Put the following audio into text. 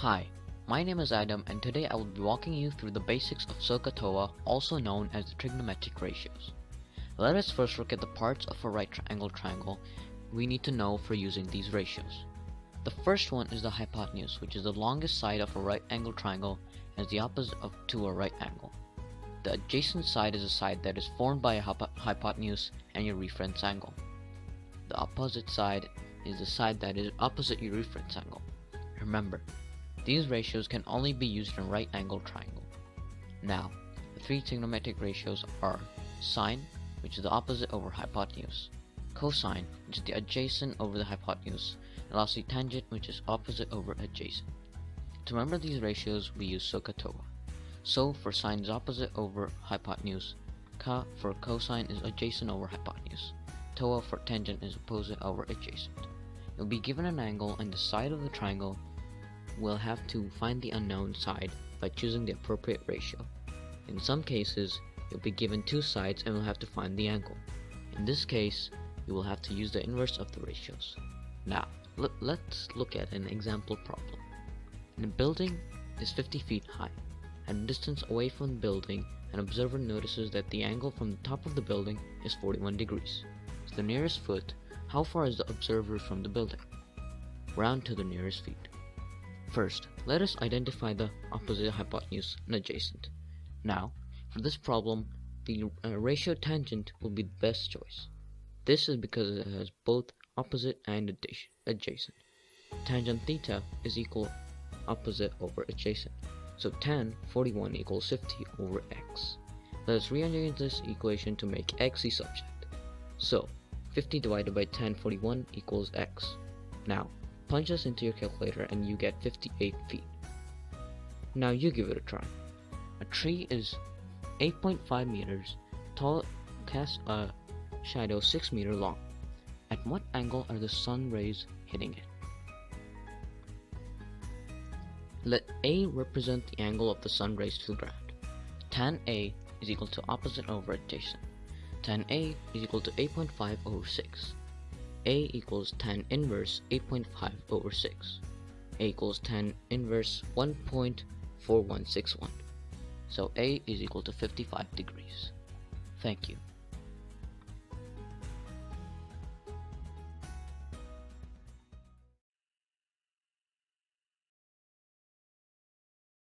Hi, my name is Adam and today I will be walking you through the basics of SOHCAHTOA, also known as the trigonometric ratios. Let us first look at the parts of a right angle triangle we need to know for using these ratios. The first one is the hypotenuse, which is the longest side of a right angle triangle and is the opposite to a right angle. The adjacent side is a side that is formed by a hypotenuse and your reference angle. The opposite side is the side that is opposite your reference angle. Remember, these ratios can only be used in a right angle triangle. Now, the three trigonometric ratios are sine, which is the opposite over hypotenuse, cosine, which is the adjacent over the hypotenuse, and lastly tangent, which is opposite over adjacent. To remember these ratios, we use SOHCAHTOA. So for sine is opposite over hypotenuse, ka for cosine is adjacent over hypotenuse, toa for tangent is opposite over adjacent. You'll be given an angle and the side of the triangle. We'll have to find the unknown side by choosing the appropriate ratio. In some cases, you'll be given two sides and we'll have to find the angle. In this case, you will have to use the inverse of the ratios. Now, let's look at an example problem. A building is 50 feet high. At a distance away from the building, an observer notices that the angle from the top of the building is 41 degrees. To the nearest foot, how far is the observer from the building? Round to the nearest feet. First, let us identify the opposite hypotenuse and adjacent. Now, for this problem, the ratio tangent will be the best choice. This is because it has both opposite and adjacent. Tangent theta is equal opposite over adjacent. So tan 41 equals 50 over x. Let us rearrange this equation to make x the subject. So, 50 divided by tan 41 equals x. Now, punch this into your calculator and you get 58 feet. Now you give it a try. A tree is 8.5 meters tall, casts a shadow 6 meters long. At what angle are the sun rays hitting it? Let A represent the angle of the sun rays to the ground. Tan A is equal to opposite over adjacent. Tan A is equal to 8.5 over 6. A equals tan inverse 8.5 over 6. A equals tan inverse 1.4161. So A is equal to 55 degrees. Thank you.